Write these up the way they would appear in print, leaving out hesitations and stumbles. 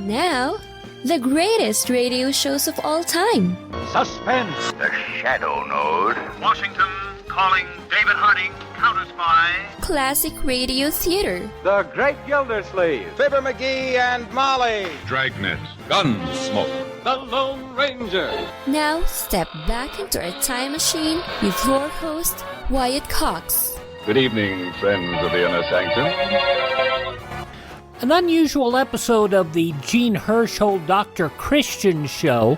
Now, the greatest radio shows of all time. Suspense. The Shadow Node. Washington calling David Harding, counter-spy. Classic radio theater. The Great Gildersleeve. Fibber McGee and Molly. Dragnet. Gunsmoke. The Lone Ranger. Now, step back into our time machine with your host, Wyatt Cox. Good evening, friends of the Inner Sanctum. An unusual episode of the Jean Herscholt Dr. Christian Show,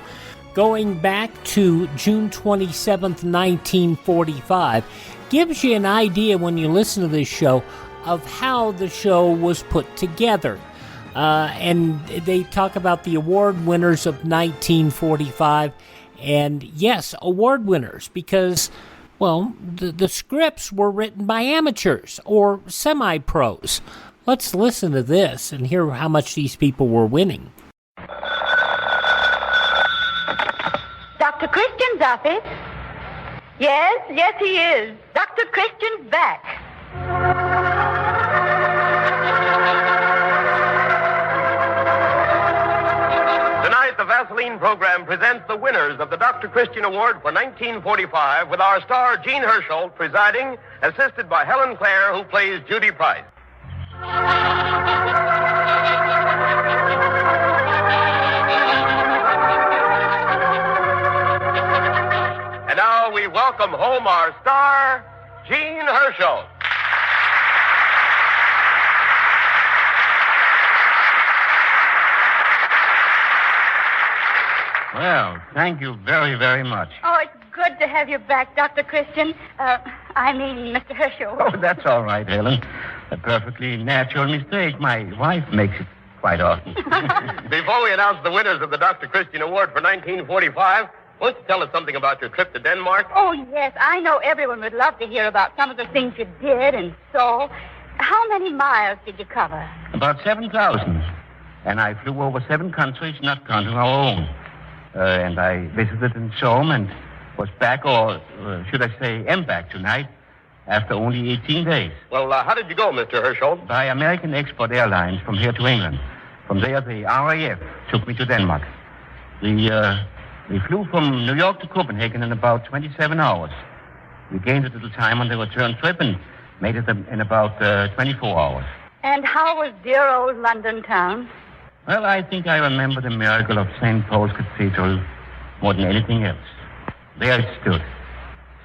going back to June 27th, 1945, gives you an idea when you listen to this show of how the show was put together. And they talk about the award winners of 1945, and yes, award winners, because, well, the scripts were written by amateurs or semi-pros. Let's listen to this and hear how much these people were winning. Dr. Christian Duffy? Yes, he is. Dr. Christian's back. Tonight, the Vaseline program presents the winners of the Dr. Christian Award for 1945 with our star Jean Hersholt presiding, assisted by Helen Clare, who plays Judy Price. And now we welcome home our star, Jean Hersholt. Well, thank you very, very much. Oh, it's good to have you back, Dr. Christian. Mr. Herschel. Oh, that's all right, Helen. A perfectly natural mistake. My wife makes it quite often. Before we announce the winners of the Dr. Christian Award for 1945, won't you tell us something about your trip to Denmark? Oh, yes. I know everyone would love to hear about some of the things you did and saw. How many miles did you cover? About 7,000. And I flew over 7 countries, not counting our own. And I visited in Somme and was back, or should I say, am back tonight, after only 18 days. Well, how did you go, Mr. Hersholt? By American Export Airlines from here to England. From there, the RAF took me to Denmark. We flew from New York to Copenhagen in about 27 hours. We gained a little time on the return trip and made it in about 24 hours. And how was dear old London town? Well, I think I remember the miracle of St. Paul's Cathedral more than anything else. There it stood,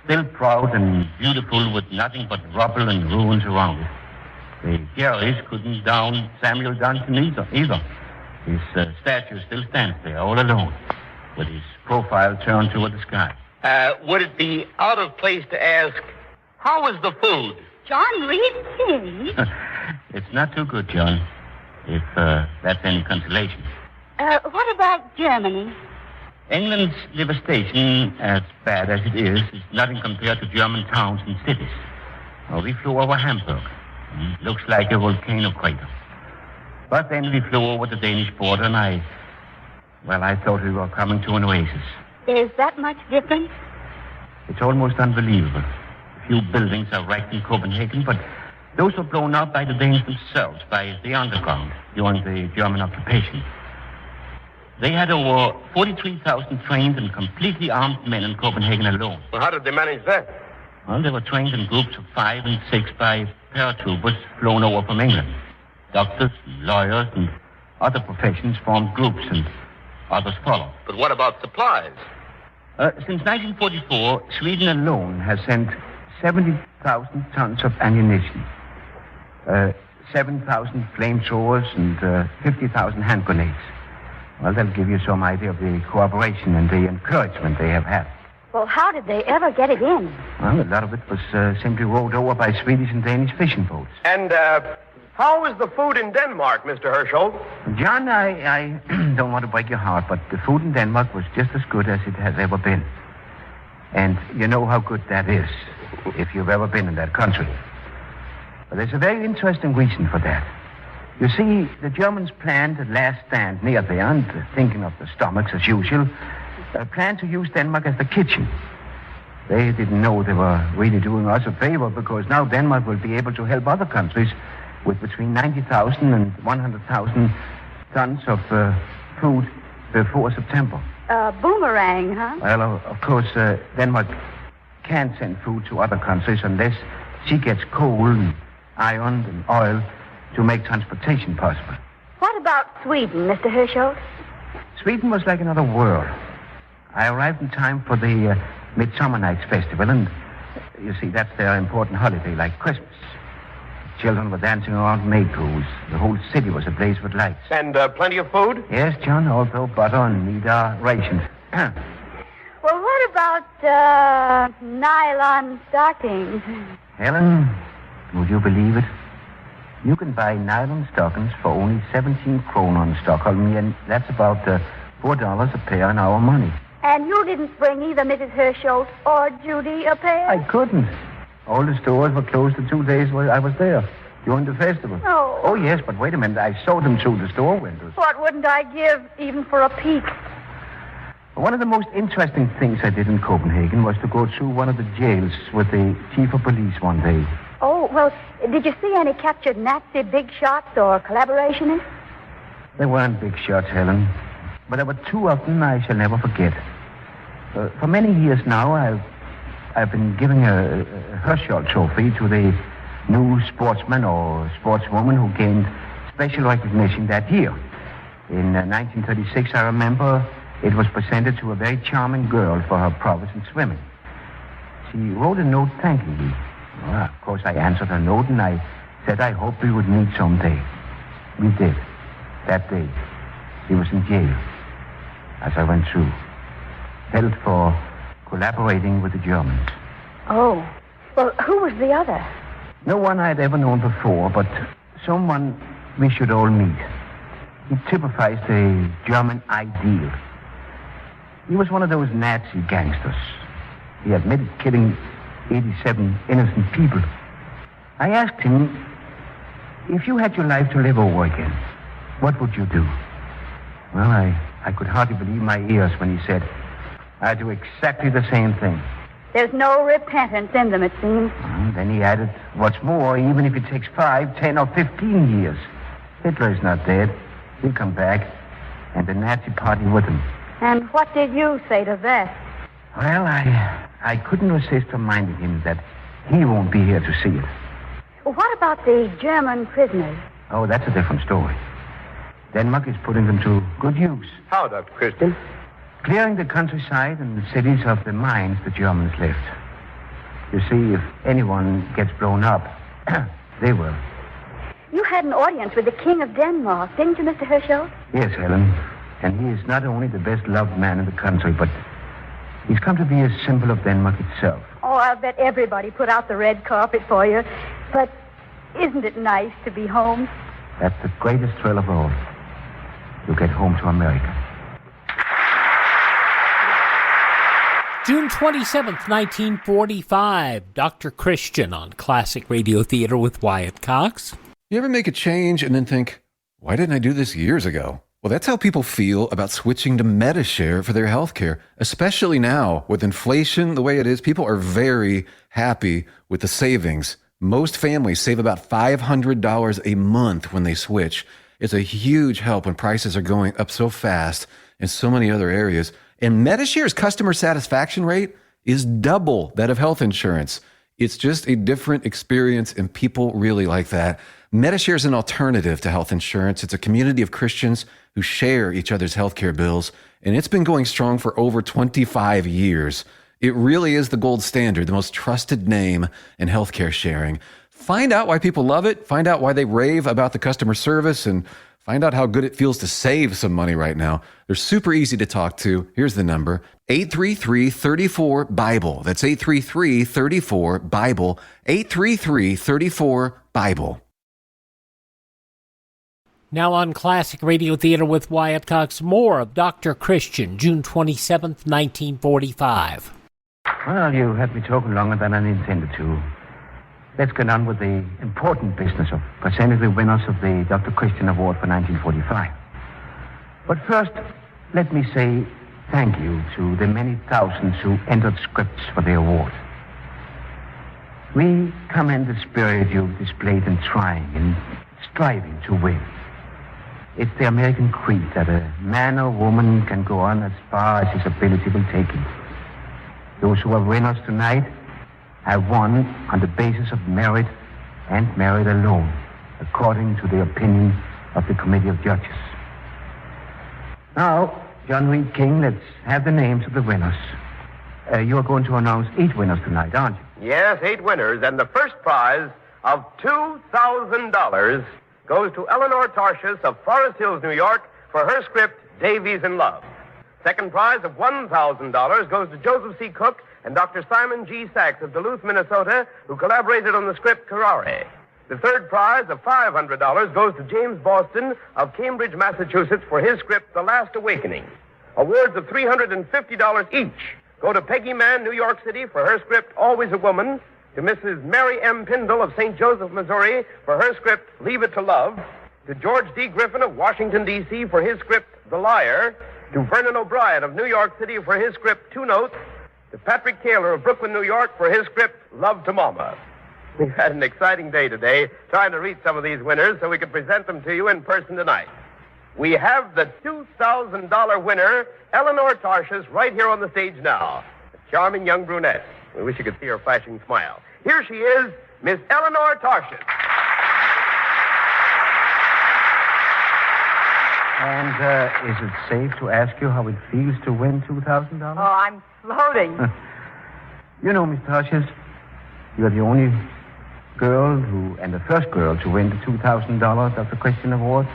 still proud and beautiful with nothing but rubble and ruins around it. The galleys couldn't down Samuel Johnson either. His statue still stands there all alone, with his profile turned toward the sky. Would it be out of place to ask, how was the food? John Reed King? It's not too good, John, if that's any consolation. What about Germany? England's devastation, as bad as it is nothing compared to German towns and cities. We flew over Hamburg. Looks like a volcano crater. But then we flew over the Danish border, and I thought we were coming to an oasis. Is that much different? It's almost unbelievable. A few buildings are wrecked in Copenhagen, but those were blown up by the Danes themselves, by the underground, during the German occupation. They had over 43,000 trained and completely armed men in Copenhagen alone. Well, how did they manage that? Well, they were trained in groups of 5 and 6 by paratroopers flown over from England. Doctors, lawyers, and other professions formed groups, and others followed. But what about supplies? Since 1944, Sweden alone has sent 70,000 tons of ammunition, 7,000 flamethrowers, and 50,000 hand grenades. Well, that'll give you some idea of the cooperation and the encouragement they have had. Well, how did they ever get it in? Well, a lot of it was simply rowed over by Swedish and Danish fishing boats. And how was the food in Denmark, Mr. Hersholt? John, I don't want to break your heart, but the food in Denmark was just as good as it has ever been. And you know how good that is, if you've ever been in that country. But there's a very interesting reason for that. You see, the Germans planned a last stand near there, and thinking of the stomachs as usual, planned to use Denmark as the kitchen. They didn't know they were really doing us a favor, because now Denmark will be able to help other countries with between 90,000 and 100,000 tons of food before September. Boomerang, huh? Well, of course, Denmark can't send food to other countries unless she gets coal and iron and oil to make transportation possible. What about Sweden, Mr. Hersholt? Sweden was like another world. I arrived in time for the Midsummer Night's Festival, and you see, that's their important holiday, like Christmas. Children were dancing around maypoles. The whole city was ablaze with lights. And plenty of food? Yes, John, although butter and meat are rationed. Well, what about nylon stockings? Helen, would you believe it? You can buy nylon stockings for only 17 kroner in Stockholm, and that's about $4 a pair in our money. And you didn't bring either Mrs. Hersholt or Judy a pair? I couldn't. All the stores were closed the 2 days while I was there, during the festival. Oh. Oh, yes, but wait a minute. I saw them through the store windows. What wouldn't I give even for a peek? One of the most interesting things I did in Copenhagen was to go through one of the jails with the chief of police one day. Oh, well, did you see any captured Nazi big shots or collaborationists? They weren't big shots, Helen, but there were two of them I shall never forget. For many years now, I've been giving a Hersholt trophy to the new sportsman or sportswoman who gained special recognition that year. In 1936, I remember it was presented to a very charming girl for her prowess in swimming. She wrote a note thanking me. Well, of course, I answered her note, and I said I hoped we would meet someday. We did. That day, she was in jail as I went through, held for collaborating with the Germans. Oh. Well, who was the other? No one I had ever known before, but someone we should all meet. He typifies the German ideal. He was one of those Nazi gangsters. He admitted killing 87 innocent people. I asked him, if you had your life to live over again, what would you do? Well, I could hardly believe my ears when he said, I'd do exactly the same thing. There's no repentance in them, it seems. Then he added, what's more, even if it takes 5, 10, or 15 years, Hitler is not dead. He'll come back, and the Nazi party with him. And what did you say to that? Well, I couldn't resist reminding him that he won't be here to see it. Well, what about the German prisoners? Oh, that's a different story. Denmark is putting them to good use. How, Dr. Christian? Clearing the countryside and the cities of the mines the Germans left. You see, if anyone gets blown up, they will. You had an audience with the King of Denmark, didn't you, Mr. Hersholt? Yes, Helen. And he is not only the best-loved man in the country, but he's come to be a symbol of Denmark itself. Oh, I'll bet everybody put out the red carpet for you. But isn't it nice to be home? That's the greatest thrill of all. You get home to America. June 27th, 1945. Dr. Christian on Classic Radio Theater with Wyatt Cox. You ever make a change and then think, why didn't I do this years ago? Well, that's how people feel about switching to Medishare for their health care, especially now with inflation the way it is. People are very happy with the savings. Most families save about $500 a month when they switch. It's a huge help when prices are going up so fast in so many other areas. And Medishare's customer satisfaction rate is double that of health insurance. It's just a different experience, and people really like that. Medishare is an alternative to health insurance. It's a community of Christians who share each other's healthcare bills, and it's been going strong for over 25 years. It really is the gold standard, the most trusted name in healthcare sharing. Find out why people love it, find out why they rave about the customer service, and find out how good it feels to save some money right now. They're super easy to talk to. Here's the number, 833-34-BIBLE. That's 833-34-BIBLE, 833-34-BIBLE. Now on Classic Radio Theater with Wyatt Cox, more of Dr. Christian, June 27th, 1945. Well, you had me talking longer than I intended to. Let's get on with the important business of presenting the winners of the Dr. Christian Award for 1945. But first, let me say thank you to the many thousands who entered scripts for the award. We commend the spirit you displayed in trying and striving to win. It's the American creed that a man or woman can go on as far as his ability will take him. Those who are winners tonight have won on the basis of merit and merit alone, according to the opinion of the committee of judges. Now, John Reed King, let's have the names of the winners. You're going to announce 8 winners tonight, aren't you? Yes, 8 winners, and the first prize of $2,000 goes to Eleanor Tarshish of Forest Hills, New York, for her script, Davies in Love. Second prize of $1,000 goes to Joseph C. Koch and Dr. Simon G. Sachs of Duluth, Minnesota, who collaborated on the script Carrare. The third prize of $500 goes to James Boston of Cambridge, Massachusetts, for his script, The Last Awakening. Awards of $350 each go to Peggy Mann, New York City, for her script, Always a Woman, to Mrs. Mary M. Pindle of St. Joseph, Missouri, for her script, Leave It to Love, to George D. Griffin of Washington, D.C., for his script, The Liar, to Vernon O'Brien of New York City for his script, Two Notes, to Patrick Taylor of Brooklyn, New York, for his script, Love to Mama. We've had an exciting day today trying to reach some of these winners so we could present them to you in person tonight. We have the $2,000 winner, Eleanor Tarshish, right here on the stage now. A charming young brunette. We wish you could see her flashing smile. Here she is, Miss Eleanor Tarshish. And is it safe to ask you how it feels to win $2,000? Oh, I'm floating. You know, Miss Tarshish, you're the only girl and the first girl to win the $2,000 Dr. Christian Award.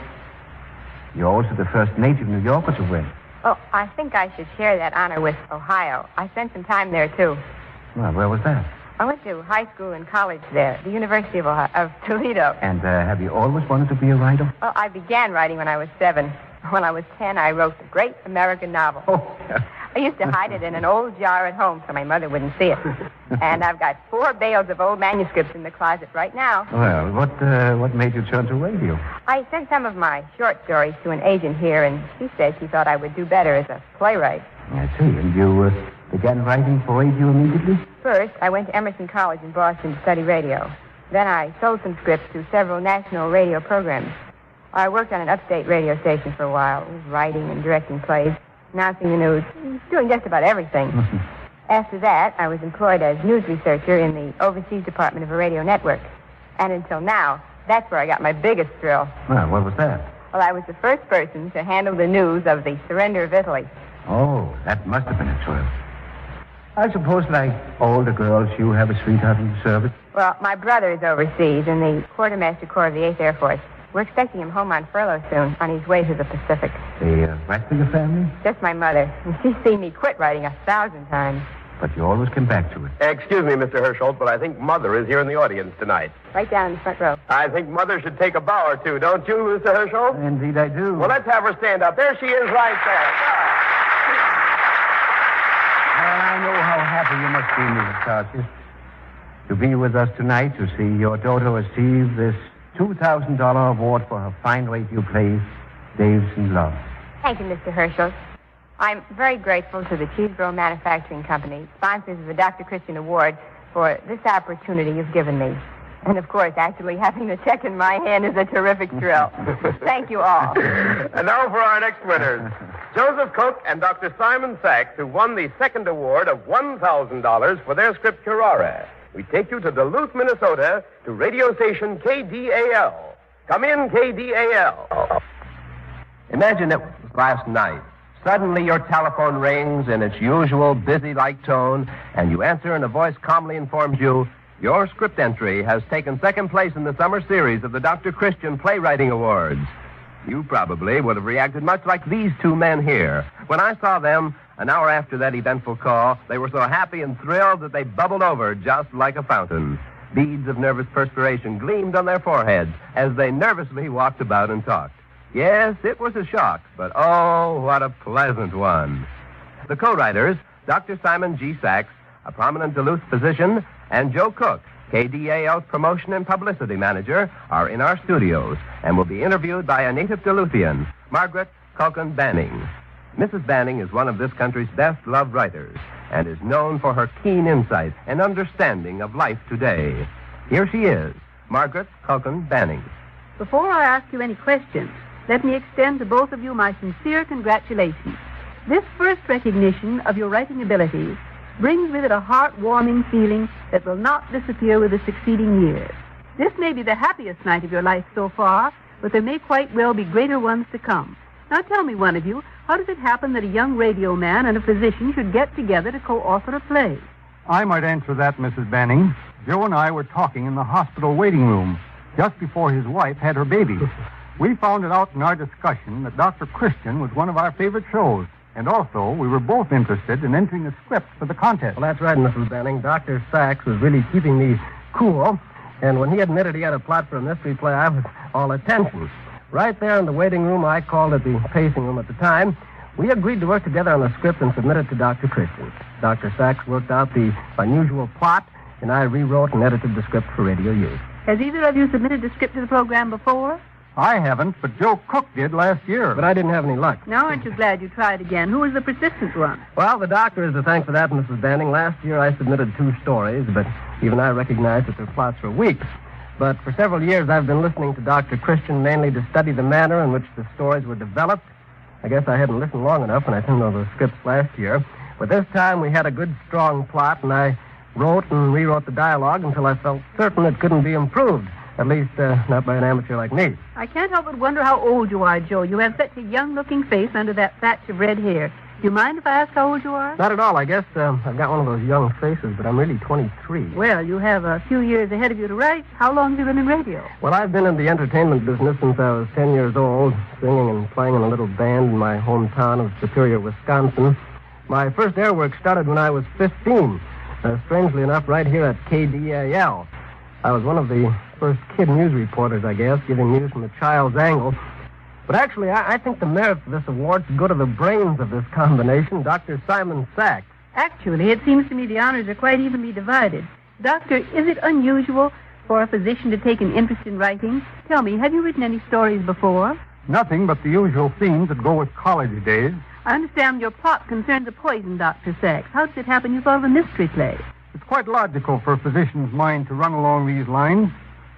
You're also the first native New Yorker to win. Oh, I think I should share that honor with Ohio. I spent some time there, too. Well, where was that? I went to high school and college there, the University of Toledo. And have you always wanted to be a writer? Well, I began writing when I was 7. When I was 10, I wrote the great American novel. Oh, yeah. I used to hide it in an old jar at home so my mother wouldn't see it. And I've got 4 bales of old manuscripts in the closet right now. Well, what made you turn to radio? I sent some of my short stories to an agent here, and she said she thought I would do better as a playwright. I see. And you began writing for radio immediately? First, I went to Emerson College in Boston to study radio. Then I sold some scripts to several national radio programs. I worked on an upstate radio station for a while, writing and directing plays, announcing the news, doing just about everything. After that, I was employed as news researcher in the overseas department of a radio network. And until now, that's where I got my biggest thrill. Well, what was that? Well, I was the first person to handle the news of the surrender of Italy. Oh, that must have been a thrill. I suppose, like all the girls, you have a sweetheart in the service. Well, my brother is overseas in the Quartermaster Corps of the 8th Air Force. We're expecting him home on furlough soon, on his way to the Pacific. The rest of your family? Just my mother. And she's seen me quit writing 1,000 times. But you always come back to it. Excuse me, Mr. Hersholt, but I think Mother is here in the audience tonight. Right down in the front row. I think Mother should take a bow or two, don't you, Mr. Hersholt? Indeed I do. Well, let's have her stand up. There she is right there. Well, I know how happy you must be, Mrs. Tarshish, to be with us tonight to see your daughter receive this $2,000 award for her fine radio play, Dave's in Love. Thank you, Mr. Herschel. I'm very grateful to the Cheeseboro Manufacturing Company, sponsors of the Dr. Christian Award, for this opportunity you've given me. And, of course, actually having the check in my hand is a terrific thrill. Thank you all. And now for our next winners. Joseph Koch and Dr. Simon Sachs, who won the second award of $1,000 for their script Carrara. We take you to Duluth, Minnesota, to radio station KDAL. Come in, KDAL. Imagine it was last night. Suddenly your telephone rings in its usual busy-like tone, and you answer and a voice calmly informs you your script entry has taken second place in the summer series of the Dr. Christian Playwriting Awards. You probably would have reacted much like these two men here. When I saw them an hour after that eventful call, they were so happy and thrilled that they bubbled over just like a fountain. Beads of nervous perspiration gleamed on their foreheads as they nervously walked about and talked. Yes, it was a shock, but oh, what a pleasant one. The co-writers, Dr. Simon G. Sachs, a prominent Duluth physician, and Joe Koch, KDAL's promotion and publicity manager, are in our studios and will be interviewed by a native Duluthian, Margaret Culkin Banning. Mrs. Banning is one of this country's best-loved writers and is known for her keen insight and understanding of life today. Here she is, Margaret Culkin Banning. Before I ask you any questions, let me extend to both of you my sincere congratulations. This first recognition of your writing abilities brings with it a heartwarming feeling that will not disappear with the succeeding years. This may be the happiest night of your life so far, but there may quite well be greater ones to come. Now tell me, one of you, how does it happen that a young radio man and a physician should get together to co-author a play? I might answer that, Mrs. Banning. Joe and I were talking in the hospital waiting room just before his wife had her baby. We found it out in our discussion that Dr. Christian was one of our favorite shows. And also, we were both interested in entering a script for the contest. Well, that's right, Mrs. Banning. Dr. Sachs was really keeping me cool. And when he admitted he had a plot for a mystery play, I was all attention. Right there in the waiting room, I called it the pacing room at the time, we agreed to work together on the script and submit it to Dr. Christian. Dr. Sachs worked out the unusual plot, and I rewrote and edited the script for radio use. Has either of you submitted the script to the program before? I haven't, but Joe Koch did last year. But I didn't have any luck. Now, aren't you glad you tried again? Who was the persistent one? Well, the doctor is to thank for that, Mrs. Banning. Last year I submitted 2 stories, but even I recognized that their plots were weak. But for several years I've been listening to Dr. Christian mainly to study the manner in which the stories were developed. I guess I hadn't listened long enough when I turned over the scripts last year. But this time we had a good, strong plot, and I wrote and rewrote the dialogue until I felt certain it couldn't be improved. At least, not by an amateur like me. I can't help but wonder how old you are, Joe. You have such a young-looking face under that thatch of red hair. Do you mind if I ask how old you are? Not at all. I guess I've got one of those young faces, but I'm really 23. Well, you have a few years ahead of you to write. How long have you been in radio? Well, I've been in the entertainment business since I was 10 years old, singing and playing in a little band in my hometown of Superior, Wisconsin. My first air work started when I was 15, strangely enough, right here at KDAL. I was one of the first kid news reporters, I guess, giving news from the child's angle. But actually, I think the merits of this award should go to the brains of this combination, Dr. Simon Sachs. Actually, it seems to me the honors are quite evenly divided. Doctor, is it unusual for a physician to take an interest in writing? Tell me, have you written any stories before? Nothing but the usual themes that go with college days. I understand your plot concerns a poison, Dr. Sachs. How did it happen you thought of a mystery play? It's quite logical for a physician's mind to run along these lines.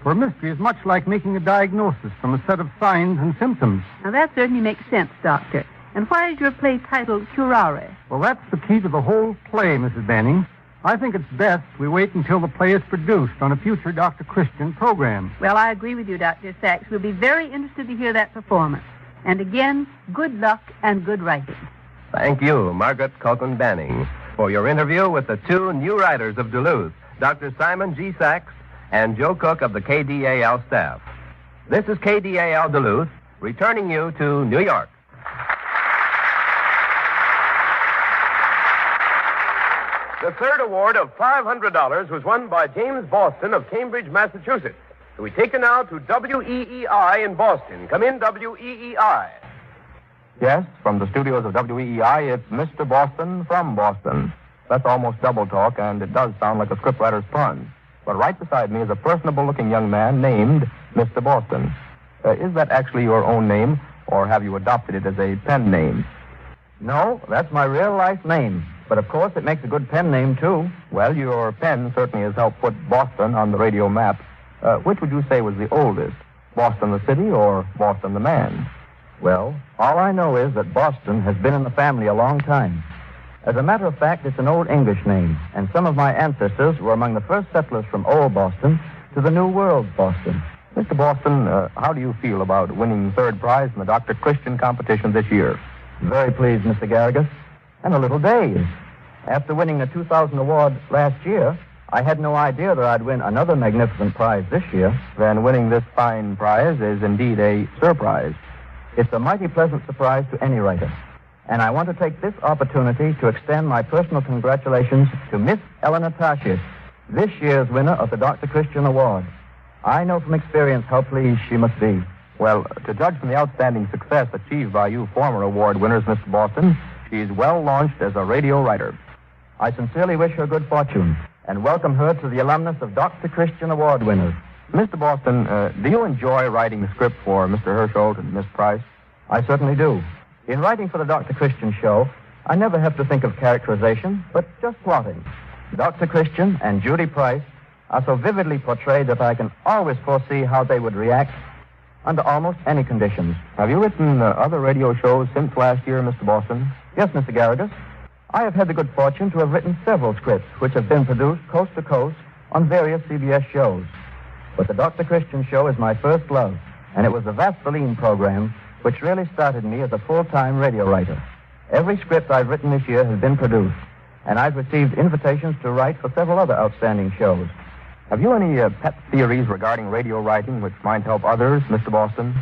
For a mystery is much like making a diagnosis from a set of signs and symptoms. Now, that certainly makes sense, Doctor. And why is your play titled Curare? Well, that's the key to the whole play, Mrs. Banning. I think it's best we wait until the play is produced on a future Dr. Christian program. Well, I agree with you, Dr. Sachs. We'll be very interested to hear that performance. And again, good luck and good writing. Thank you, Margaret Cochran Banning, for your interview with the 2 new writers of Duluth, Dr. Simon G. Sachs and Joe Cook of the KDAL staff. This is KDAL Duluth, returning you to New York. The third award of $500 was won by James Boston of Cambridge, Massachusetts. We take you now to WEEI in Boston. Come in, WEEI. Yes, from the studios of WEEI, it's Mr. Boston from Boston. That's almost double talk, and it does sound like a scriptwriter's pun. But right beside me is a personable-looking young man named Mr. Boston. Is that actually your own name, or have you adopted it as a pen name? No, that's my real-life name. But, of course, it makes a good pen name, too. Well, your pen certainly has helped put Boston on the radio map. Which would you say was the oldest? Boston the city or Boston the man? Well, all I know is that Boston has been in the family a long time. As a matter of fact, it's an old English name, and some of my ancestors were among the first settlers from old Boston to the New World Boston. Mr. Boston, how do you feel about winning third prize in the Dr. Christian competition this year? Very pleased, Mr. Garrigus, and a little dazed. After winning the 2000 award last year, I had no idea that I'd win another magnificent prize this year. Then winning this fine prize is indeed a surprise. It's a mighty pleasant surprise to any writer. And I want to take this opportunity to extend my personal congratulations to Miss Eleanor Tarshish, this year's winner of the Dr. Christian Award. I know from experience how pleased she must be. Well, to judge from the outstanding success achieved by you former award winners, Mr. Boston, she's well launched as a radio writer. I sincerely wish her good fortune and welcome her to the alumnus of Dr. Christian Award winners. Mr. Boston, do you enjoy writing the script for Mr. Hersholt and Miss Price? I certainly do. In writing for the Dr. Christian show, I never have to think of characterization, but just plotting. Dr. Christian and Judy Price are so vividly portrayed that I can always foresee how they would react. under almost any conditions. Have you written other radio shows since last year, Mr. Boston? Yes, Mr. Garrigus. I have had the good fortune to have written several scripts which have been produced coast to coast on various CBS shows. But the Dr. Christian Show is my first love, and it was the Vaseline program which really started me as a full-time radio writer. Every script I've written this year has been produced, and I've received invitations to write for several other outstanding shows. Have you any pet theories regarding radio writing which might help others, Mr. Boston?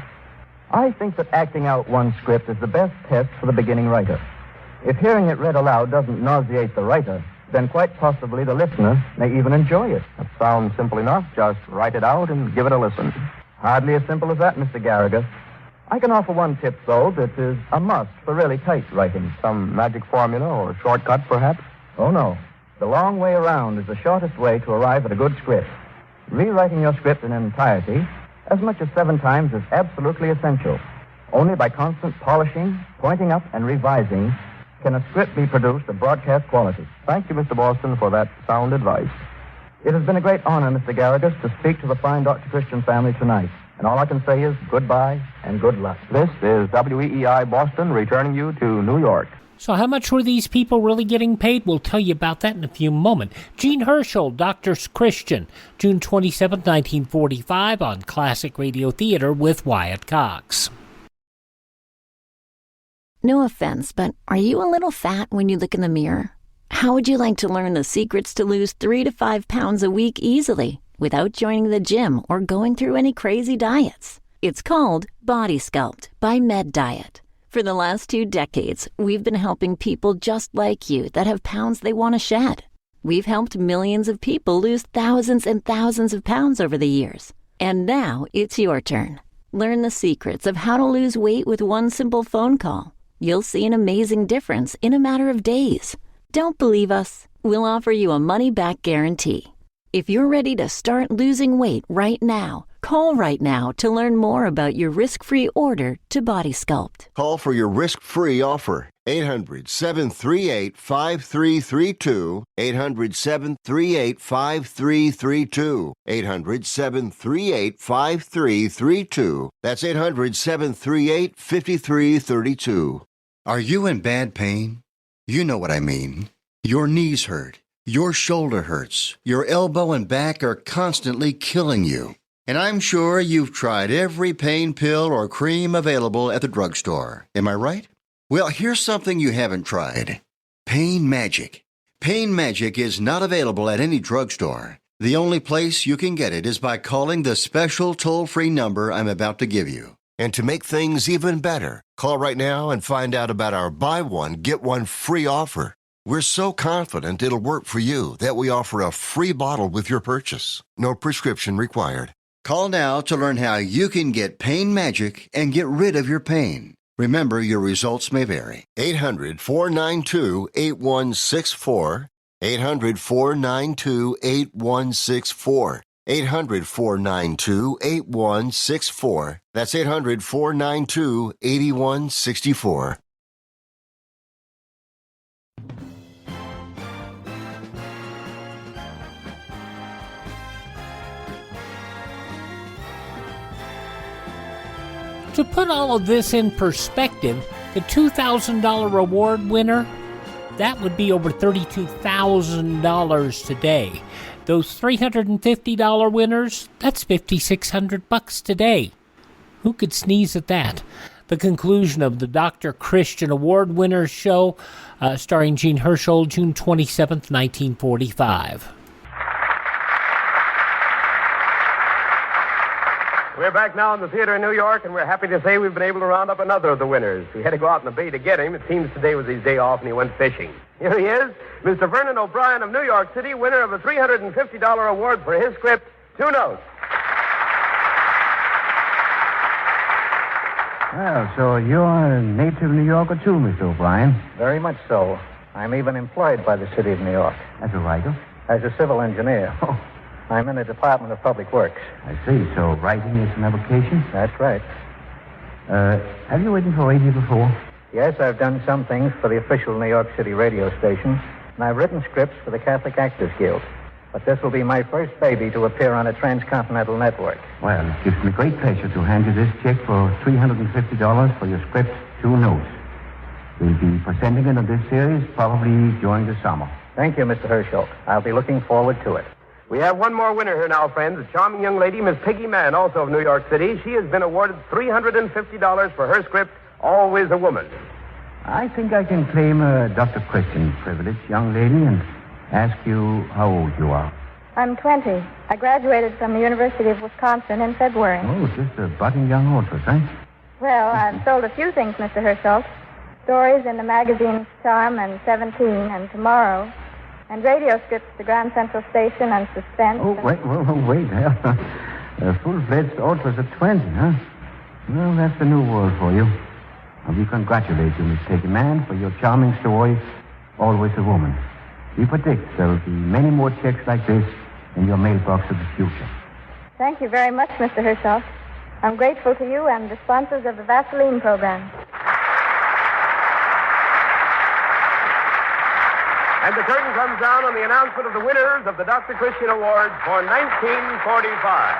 I think that acting out one script is the best test for the beginning writer. If hearing it read aloud doesn't nauseate the writer, then quite possibly the listener may even enjoy it. That sounds simple enough. Just write it out and give it a listen. Hardly as simple as that, Mr. Garrigus. I can offer one tip, though, that is a must for really tight writing. Some magic formula or shortcut, perhaps? Oh, no. The long way around is the shortest way to arrive at a good script. Rewriting your script in entirety, as much as 7 times, is absolutely essential. Only by constant polishing, pointing up, and revising can a script be produced of broadcast quality. Thank you, Mr. Boston, for that sound advice. It has been a great honor, Mr. Garrigus, to speak to the fine Dr. Christian family tonight. And all I can say is goodbye and good luck. This is WEEI Boston returning you to New York. So how much were these people really getting paid? We'll tell you about that in a few moments. Jean Hersholt, Dr. Christian, June 27, 1945, on Classic Radio Theater with Wyatt Cox. No offense, but are you a little fat when you look in the mirror? How would you like to learn the secrets to lose 3 to 5 pounds a week easily without joining the gym or going through any crazy diets? It's called Body Sculpt by Med Diet. For the last 2 decades, we've been helping people just like you that have pounds they want to shed. We've helped millions of people lose thousands and thousands of pounds over the years. And now it's your turn. Learn the secrets of how to lose weight with one simple phone call. You'll see an amazing difference in a matter of days. Don't believe us? We'll offer you a money-back guarantee. If you're ready to start losing weight right now, call right now to learn more about your risk-free order to Body Sculpt. Call for your risk-free offer. 800-738-5332. 800-738-5332. 800-738-5332. That's 800-738-5332. Are you in bad pain? You know what I mean. Your knees hurt. Your shoulder hurts. Your elbow and back are constantly killing you. And I'm sure you've tried every pain pill or cream available at the drugstore. Am I right? Well, here's something you haven't tried. Pain Magic. Pain Magic is not available at any drugstore. The only place you can get it is by calling the special toll-free number I'm about to give you. And to make things even better, call right now and find out about our buy one, get one free offer. We're so confident it'll work for you that we offer a free bottle with your purchase. No prescription required. Call now to learn how you can get Pain Magic and get rid of your pain. Remember, your results may vary. 800-492-8164. 800-492-8164. 800-492-8164. That's 800-492-8164. To put all of this in perspective, the $2,000 reward winner, that would be over $32,000 today. Those $350 winners, that's $5,600 today. Who could sneeze at that? The conclusion of the Dr. Christian Award Winners Show, starring Jean Hersholt, June 27th, 1945. We're back now in the theater in New York, and we're happy to say we've been able to round up another of the winners. We had to go out in the bay to get him. It seems today was his day off, and he went fishing. Here he is, Mr. Vernon O'Brien of New York City, winner of a $350 award for his script, Two Notes. Well, so you're a native New Yorker too, Mr. O'Brien? Very much so. I'm even employed by the city of New York. As a writer? As a civil engineer. I'm in the Department of Public Works. I see. So writing is an avocation? That's right. Have you written for radio before? Yes, I've done some things for the official New York City radio station, and I've written scripts for the Catholic Actors Guild. but this will be my first baby to appear on a transcontinental network. Well, it gives me great pleasure to hand you this check for $350 for your script, 2 notes. We'll be presenting it on this series probably during the summer. Thank you, Mr. Hersholt. I'll be looking forward to it. We have one more winner here now, friends. A charming young lady, Miss Peggy Mann, also of New York City. She has been awarded $350 for her script, Always a Woman. I think I can claim a Dr. Christian privilege, young lady, and ask you how old you are. I'm 20. I graduated from the University of Wisconsin in February. Oh, just a budding young author, eh? Well, I've sold a few things, Mr. Hersholt. Stories in the magazines Charm and 17 and Tomorrow, and radio scripts to Grand Central Station and Suspense. Oh, wait. A full-fledged author at 20, huh? Well, that's a new world for you. And we congratulate you, Miss Peggy Mann, for your charming story, Always a Woman. We predict there will be many more checks like this in your mailbox of the future. Thank you very much, Mr. Hersholt. I'm grateful to you and the sponsors of the Vaseline program. And the curtain comes down on the announcement of the winners of the Dr. Christian Award for 1945.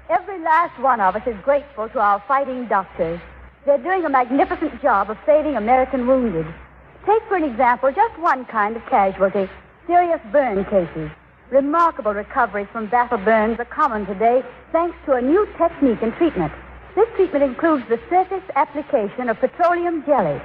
Every last one of us is grateful to our fighting doctors. They're doing a magnificent job of saving American wounded. Take, for an example, just one kind of casualty, serious burn cases. Remarkable recoveries from battle burns are common today thanks to a new technique in treatment. This treatment includes the surface application of petroleum jelly.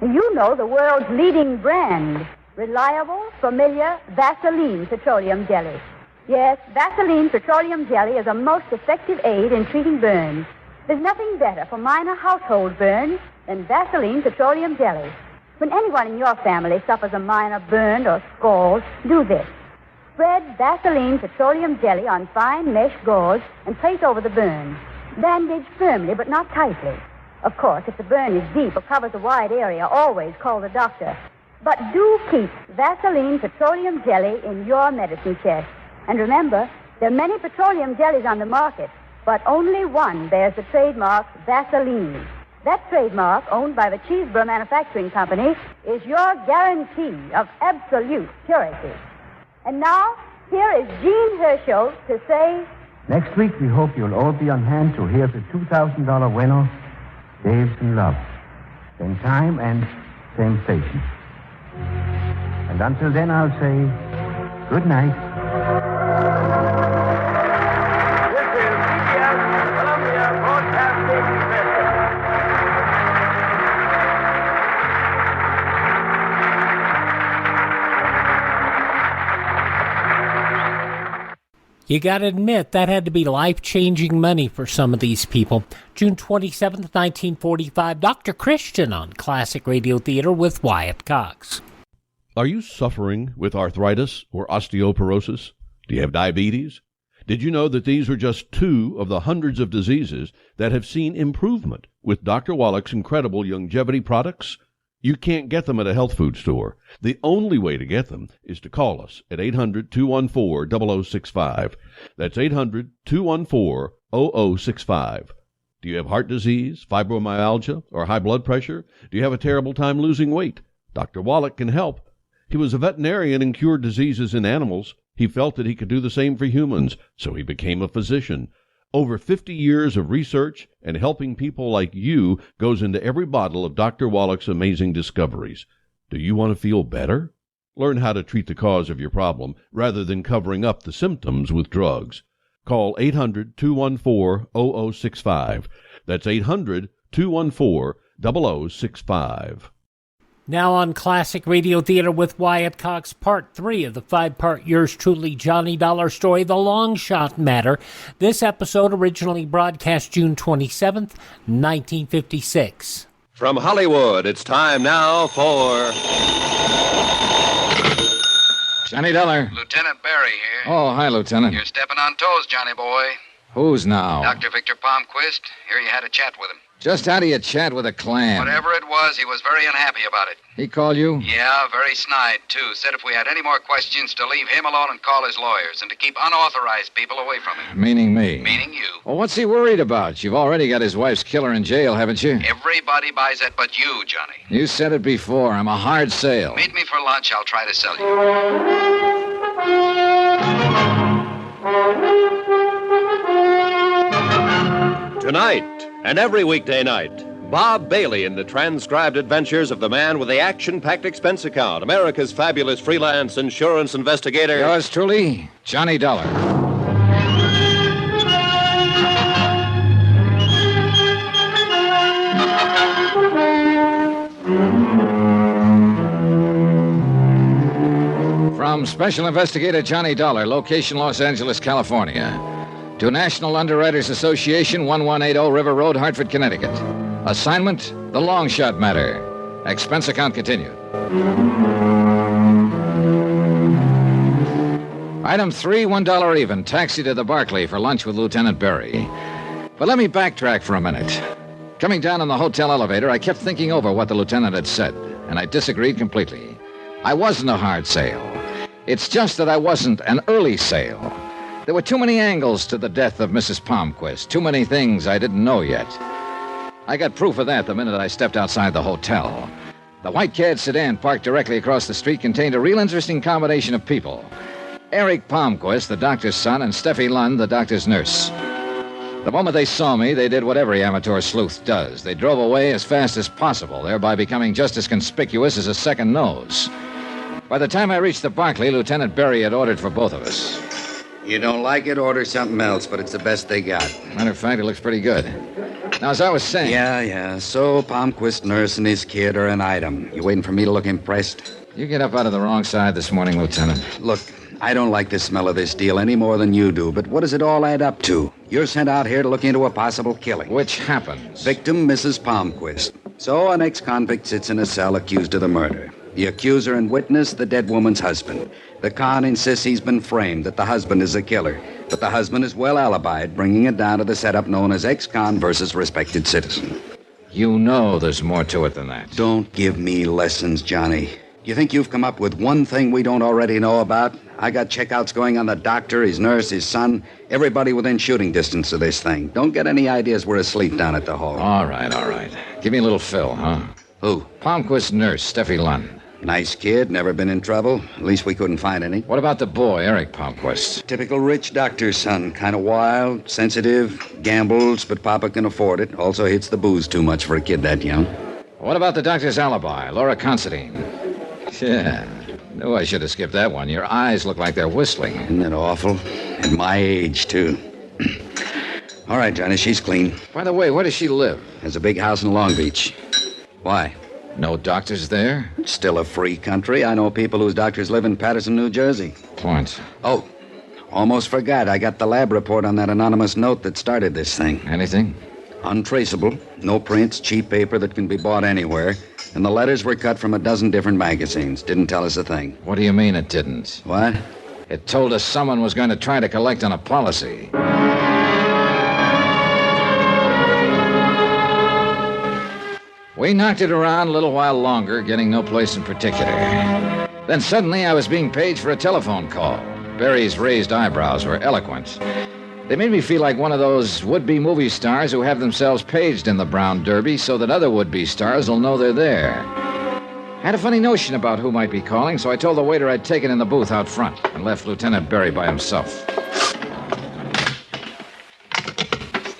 You know the world's leading brand, reliable, familiar Vaseline petroleum jelly. Yes, Vaseline petroleum jelly is a most effective aid in treating burns. There's nothing better for minor household burns than Vaseline petroleum jelly. When anyone in your family suffers a minor burn or scald, do this. Spread Vaseline petroleum jelly on fine mesh gauze and place over the burn. Bandage firmly but not tightly. Of course, if the burn is deep or covers a wide area, always call the doctor. But do keep Vaseline petroleum jelly in your medicine chest. And remember, there are many petroleum jellies on the market, but only one bears the trademark Vaseline. That trademark, owned by the Cheeseborough Manufacturing Company, is your guarantee of absolute purity. And now, here is Jean Hersholt to say... Next week, we hope you'll all be on hand to hear the $2,000 winner, Dave's in Love. Same time and same station. And until then, I'll say good night. This is CBS Columbia Broadcasting System. You gotta admit, that had to be life-changing money for some of these people. June 27th, 1945, Dr. Christian on Classic Radio Theater with Wyatt Cox. Are you suffering with arthritis or osteoporosis? Do you have diabetes? Did you know that these are just 2 of the hundreds of diseases that have seen improvement with Dr. Wallach's incredible longevity products? You can't get them at a health food store. The only way to get them is to call us at 800-214-0065. That's 800-214-0065. Do you have heart disease, fibromyalgia, or high blood pressure? Do you have a terrible time losing weight? Dr. Wallach can help. He was a veterinarian and cured diseases in animals. He felt that he could do the same for humans, so he became a physician. Over 50 years of research and helping people like you goes into every bottle of Dr. Wallach's amazing discoveries. Do you want to feel better? Learn how to treat the cause of your problem rather than covering up the symptoms with drugs. Call 800-214-0065. That's 800-214-0065. Now on Classic Radio Theater with Wyatt Cox, Part 3 of the 5-part yours truly Johnny Dollar story, The Longshot Matter. This episode originally broadcast June 27th, 1956. From Hollywood, it's time now for... Johnny Dollar. Lieutenant Barry here. Oh, hi, Lieutenant. You're stepping on toes, Johnny boy. Who's now? Dr. Victor Palmquist. Here you had a chat with him. Just how do you chat with a clam? Whatever it was, he was very unhappy about it. He called you? Yeah, very snide, too. Said if we had any more questions, to leave him alone and call his lawyers, and to keep unauthorized people away from him. Meaning me? Meaning you. Well, what's he worried about? You've already got his wife's killer in jail, haven't you? Everybody buys that but you, Johnny. You said it before. I'm a hard sale. Meet me for lunch. I'll try to sell you. Tonight and every weekday night, Bob Bailey in the transcribed adventures of the man with the action-packed expense account, America's fabulous freelance insurance investigator. Yours truly, Johnny Dollar. From Special Investigator Johnny Dollar, location Los Angeles, California, to National Underwriters Association, 1180 River Road, Hartford, Connecticut. Assignment, the Longshot Matter. Expense account continued. Item 3, $1 even. Taxi to the Barclay for lunch with Lieutenant Berry. But let me backtrack for a minute. Coming down in the hotel elevator, I kept thinking over what the lieutenant had said, and I disagreed completely. I wasn't a hard sale. It's just that I wasn't an early sale. There were too many angles to the death of Mrs. Palmquist, too many things I didn't know yet. I got proof of that the minute I stepped outside the hotel. The white cad sedan parked directly across the street contained a real interesting combination of people. Eric Palmquist, the doctor's son, and Steffi Lund, the doctor's nurse. The moment they saw me, they did what every amateur sleuth does. They drove away as fast as possible, thereby becoming just as conspicuous as a second nose. By the time I reached the Barclay, Lieutenant Berry had ordered for both of us. You don't like it, order something else, but it's the best they got. Matter of fact, it looks pretty good. Now, as I was saying... Yeah. So, Palmquist nurse and his kid are an item. You waiting for me to look impressed? You get up out of the wrong side this morning, Lieutenant. Look, I don't like the smell of this deal any more than you do, but what does it all add up to? You're sent out here to look into a possible killing. Which happens. Victim, Mrs. Palmquist. So, an ex-convict sits in a cell accused of the murder. The accuser and witness, the dead woman's husband. The con insists he's been framed, that the husband is a killer. But the husband is well alibied, bringing it down to the setup known as ex-con versus respected citizen. You know there's more to it than that. Don't give me lessons, Johnny. You think you've come up with one thing we don't already know about? I got checkouts going on the doctor, his nurse, his son, everybody within shooting distance of this thing. Don't get any ideas we're asleep down at the hall. All right. Give me a little fill, huh? Who? Palmquist's nurse, Steffi Lund. Nice kid, never been in trouble. At least we couldn't find any. What about the boy, Eric Palmquist? Typical rich doctor's son. Kind of wild, sensitive, gambles, but Papa can afford it. Also hits the booze too much for a kid that young. What about the doctor's alibi, Laura Considine? Yeah, knew I should have skipped that one. Your eyes look like they're whistling. Isn't that awful? At my age, too. All right, Johnny, she's clean. By the way, where does she live? Has a big house in Long Beach. Why? No doctors there? It's still a free country. I know people whose doctors live in Patterson, New Jersey. Point. Oh, almost forgot. I got the lab report on that anonymous note that started this thing. Anything? Untraceable. No prints, cheap paper that can be bought anywhere. And the letters were cut from a dozen different magazines. Didn't tell us a thing. What do you mean it didn't? What? It told us someone was going to try to collect on a policy. We knocked it around a little while longer, getting no place in particular. Then suddenly I was being paged for a telephone call. Barry's raised eyebrows were eloquent. They made me feel like one of those would-be movie stars who have themselves paged in the Brown Derby so that other would-be stars will know they're there. I had a funny notion about who might be calling, so I told the waiter I'd taken in the booth out front and left Lieutenant Berry by himself.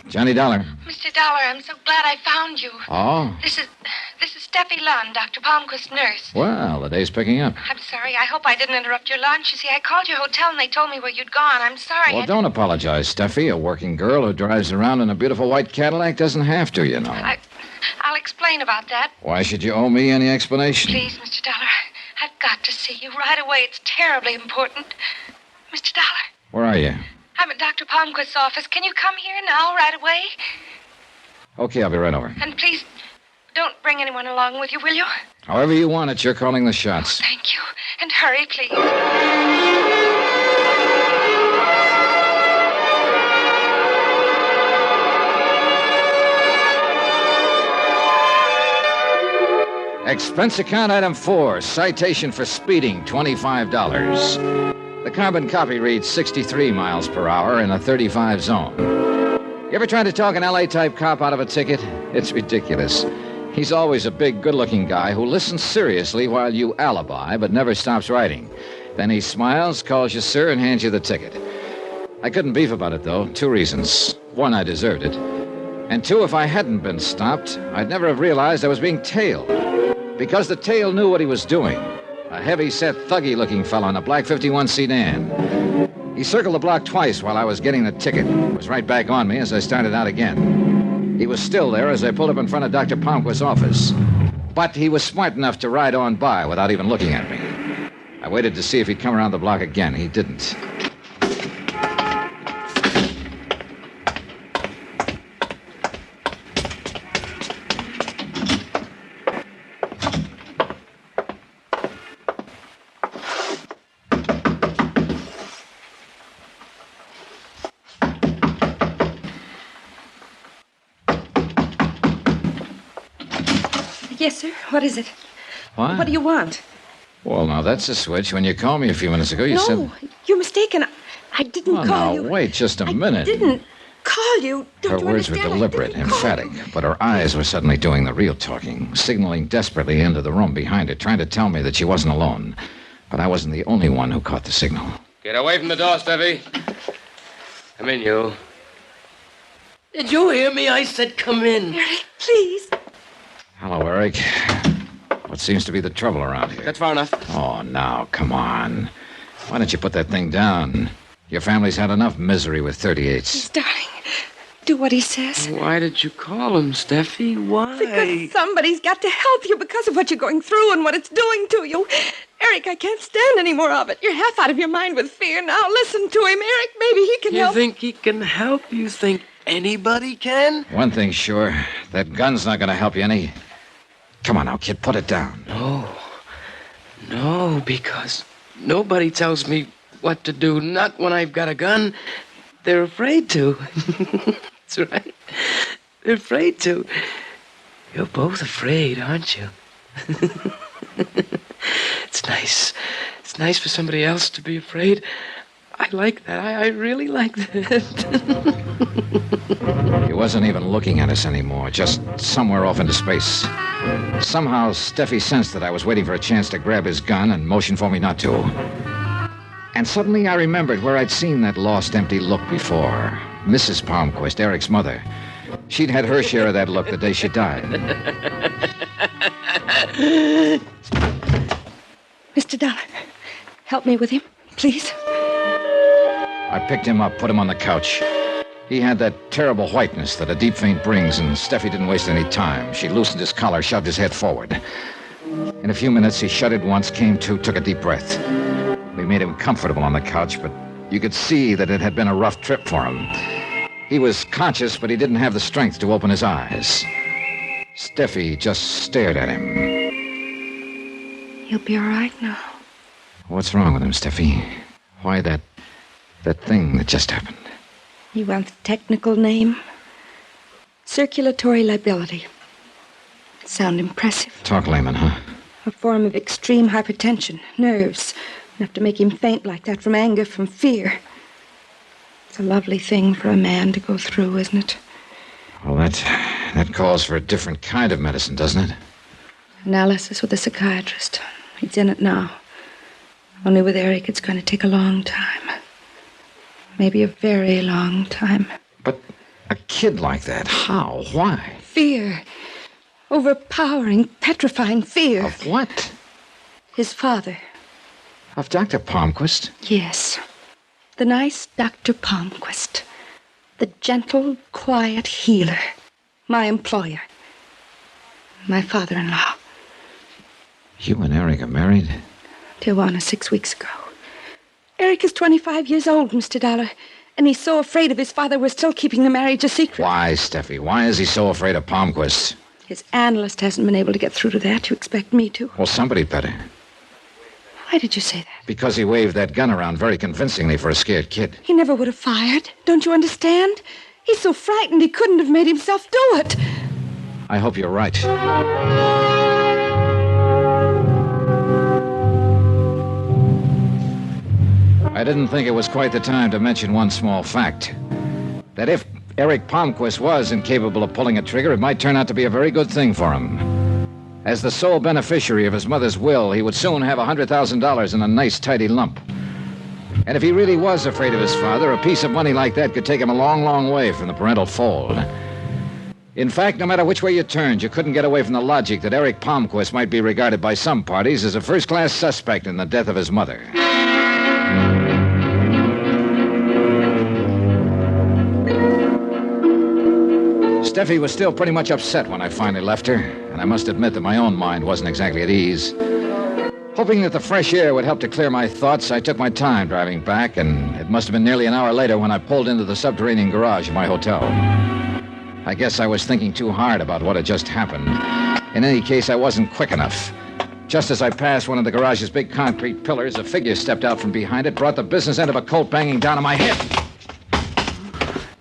Johnny Dollar. Mr. Dollar, I'm so glad I found you. Oh? This is Steffi Lund, Dr. Palmquist's nurse. Well, the day's picking up. I'm sorry. I hope I didn't interrupt your lunch. You see, I called your hotel and they told me where you'd gone. I'm sorry. Well, don't apologize, Steffi. A working girl who drives around in a beautiful white Cadillac doesn't have to, you know. I'll explain about that. Why should you owe me any explanation? Please, Mr. Dollar, I've got to see you right away. It's terribly important. Mr. Dollar. Where are you? I'm at Dr. Palmquist's office. Can you come here now, right away? Okay, I'll be right over. And please, don't bring anyone along with you, will you? However you want it, you're calling the shots. Thank you. And hurry, please. Expense account item 4, citation for speeding, $25. The carbon copy reads 63 miles per hour in a 35 zone. You ever tried to talk an LA-type cop out of a ticket? It's ridiculous. He's always a big, good-looking guy who listens seriously while you alibi, but never stops writing. Then he smiles, calls you sir, and hands you the ticket. I couldn't beef about it, though. 2 reasons. 1, I deserved it. And two, if I hadn't been stopped, I'd never have realized I was being tailed. Because the tail knew what he was doing. A heavy-set, thuggy-looking fellow in a black 51 sedan. He circled the block twice while I was getting the ticket. Was right back on me as I started out again. He was still there as I pulled up in front of Dr. Palmquist's office. But he was smart enough to ride on by without even looking at me. I waited to see if he'd come around the block again. He didn't. Yes, sir. What is it? What? What do you want? Well, now, that's a switch. When you called me a few minutes ago, you said... No, you're mistaken. I didn't call now, you. Wait just a minute. I didn't call you. Don't Her you words were understand? deliberate, emphatic, but her eyes were suddenly doing the real talking, signaling desperately into the room behind her, trying to tell me that she wasn't alone. But I wasn't the only one who caught the signal. Get away from the door, Steffi. Come in, you. Did you hear me? I said come in. Eric, please. Hello, Eric. What seems to be the trouble around here? That's far enough. Oh, now, come on. Why don't you put that thing down? Your family's had enough misery with 38s. Darling, do what he says. Why did you call him, Steffi? Why? Because somebody's got to help you because of what you're going through and what it's doing to you. Eric, I can't stand any more of it. You're half out of your mind with fear. Now listen to him, Eric. Maybe he can help. You think he can help? You think anybody can? One thing's sure. That gun's not going to help you any. Come on now, kid, put it down. No, because nobody tells me what to do. Not when I've got a gun. They're afraid to. That's right. They're afraid to. You're both afraid, aren't you? It's nice. It's nice for somebody else to be afraid. I like that. I really like that. He wasn't even looking at us anymore, just somewhere off into space. Somehow, Steffi sensed that I was waiting for a chance to grab his gun and motioned for me not to. And suddenly I remembered where I'd seen that lost, empty look before. Mrs. Palmquist, Eric's mother. She'd had her share of that look the day she died. Mr. Dollar, help me with him, please. I picked him up, put him on the couch. He had that terrible whiteness that a deep faint brings, and Steffi didn't waste any time. She loosened his collar, shoved his head forward. In a few minutes, he shuddered once, came to, took a deep breath. We made him comfortable on the couch, but you could see that it had been a rough trip for him. He was conscious, but he didn't have the strength to open his eyes. Steffi just stared at him. He'll be all right now. What's wrong with him, Steffi? Why that thing that just happened? You want the technical name? Circulatory lability. Sound impressive. Talk layman, huh? A form of extreme hypertension. Nerves. Enough to make him faint like that from anger, from fear. It's a lovely thing for a man to go through, isn't it? Well, that calls for a different kind of medicine, doesn't it? Analysis with a psychiatrist. He's in it now. Only with Eric, it's going to take a long time. Maybe a very long time. But a kid like that, how? Why? Fear. Overpowering, petrifying fear. Of what? His father. Of Dr. Palmquist? Yes. The nice Dr. Palmquist. The gentle, quiet healer. My employer. My father-in-law. You and Eric are married? Tijuana 6 weeks ago. Eric is 25 years old, Mr. Dollar, and he's so afraid of his father we're still keeping the marriage a secret. Why, Steffi? Why is he so afraid of Palmquist? His analyst hasn't been able to get through to that. You expect me to? Well, somebody better. Why did you say that? Because he waved that gun around very convincingly for a scared kid. He never would have fired. Don't you understand? He's so frightened he couldn't have made himself do it. I hope you're right. I didn't think it was quite the time to mention one small fact. That if Eric Palmquist was incapable of pulling a trigger, it might turn out to be a very good thing for him. As the sole beneficiary of his mother's will, he would soon have $100,000 in a nice, tidy lump. And if he really was afraid of his father, a piece of money like that could take him a long, long way from the parental fold. In fact, no matter which way you turned, you couldn't get away from the logic that Eric Palmquist might be regarded by some parties as a first-class suspect in the death of his mother. Steffi was still pretty much upset when I finally left her, and I must admit that my own mind wasn't exactly at ease. Hoping that the fresh air would help to clear my thoughts, I took my time driving back, and it must have been nearly an hour later when I pulled into the subterranean garage of my hotel. I guess I was thinking too hard about what had just happened. In any case, I wasn't quick enough. Just as I passed one of the garage's big concrete pillars, a figure stepped out from behind it, brought the business end of a Colt banging down on my head.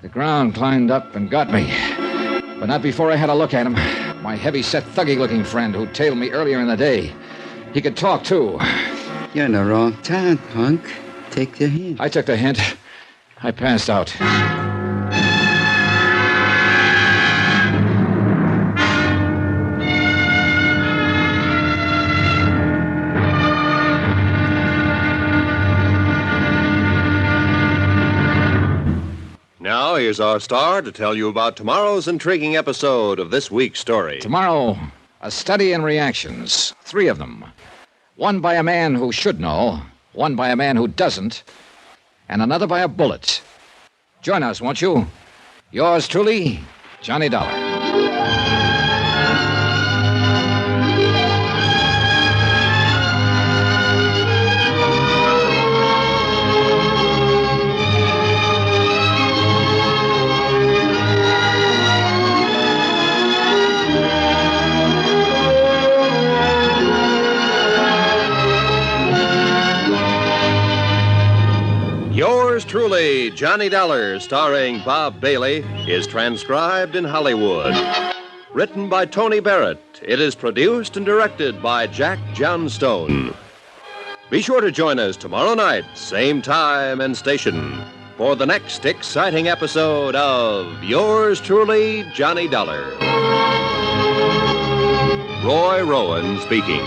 The ground climbed up and got me. But not before I had a look at him. My heavy-set, thuggy-looking friend who tailed me earlier in the day. He could talk, too. You're in the wrong town, punk. Take the hint. I took the hint. I passed out. Now, here's our star to tell you about tomorrow's intriguing episode of this week's story. Tomorrow, a study in reactions. 3 of them. One by a man who should know, one by a man who doesn't, and another by a bullet. Join us, won't you? Yours truly, Johnny Dollar. Yours truly, Johnny Dollar, starring Bob Bailey, is transcribed in Hollywood. Written by Tony Barrett, it is produced and directed by Jack Johnstone. Be sure to join us tomorrow night, same time and station, for the next exciting episode of Yours truly, Johnny Dollar. Roy Rowan speaking.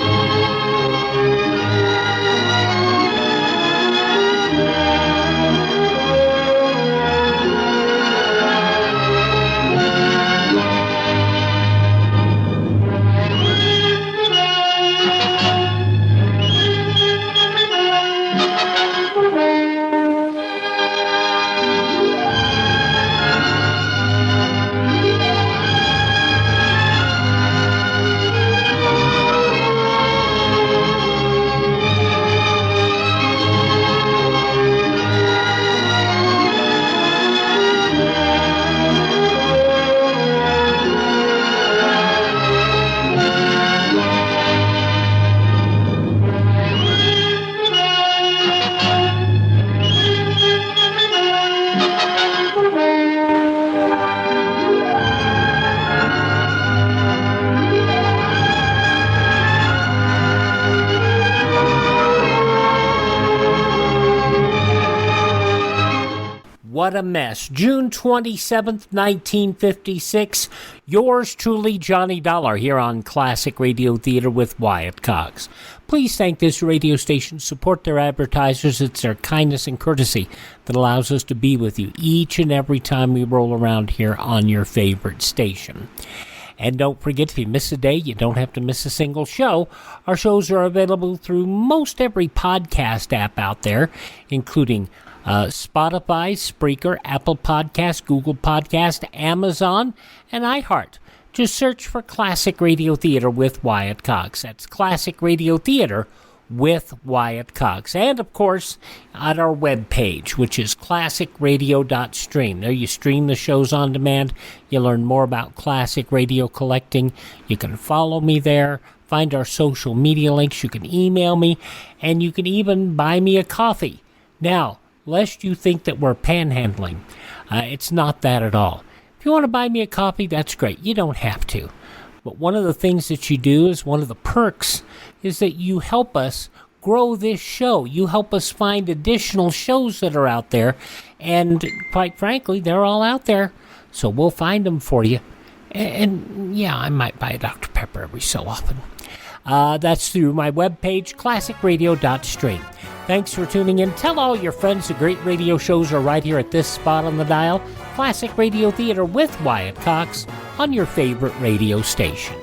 What a mess. June 27th, 1956. Yours truly, Johnny Dollar, here on Classic Radio Theater with Wyatt Cox. Please thank this radio station, support their advertisers. It's their kindness and courtesy that allows us to be with you each and every time we roll around here on your favorite station. And don't forget, if you miss a day, you don't have to miss a single show. Our shows are available through most every podcast app out there, including Spotify, Spreaker, Apple Podcast, Google Podcast, Amazon, and iHeart. Just search for Classic Radio Theater with Wyatt Cox. That's Classic Radio Theater with Wyatt Cox. And, of course, at our webpage, which is classicradio.stream. There you stream the shows on demand. You learn more about classic radio collecting. You can follow me there. Find our social media links. You can email me. And you can even buy me a coffee. Now, lest you think that we're panhandling, it's not that at all. If you want to buy me a coffee, that's great. You don't have to. But one of the things that you do is, one of the perks, is that you help us grow this show. You help us find additional shows that are out there. And quite frankly, they're all out there. So we'll find them for you. And yeah, I might buy a Dr. Pepper every so often. That's through my webpage, classicradio.stream. Thanks for tuning in. Tell all your friends the great radio shows are right here at this spot on the dial. Classic Radio Theater with Wyatt Cox on your favorite radio station.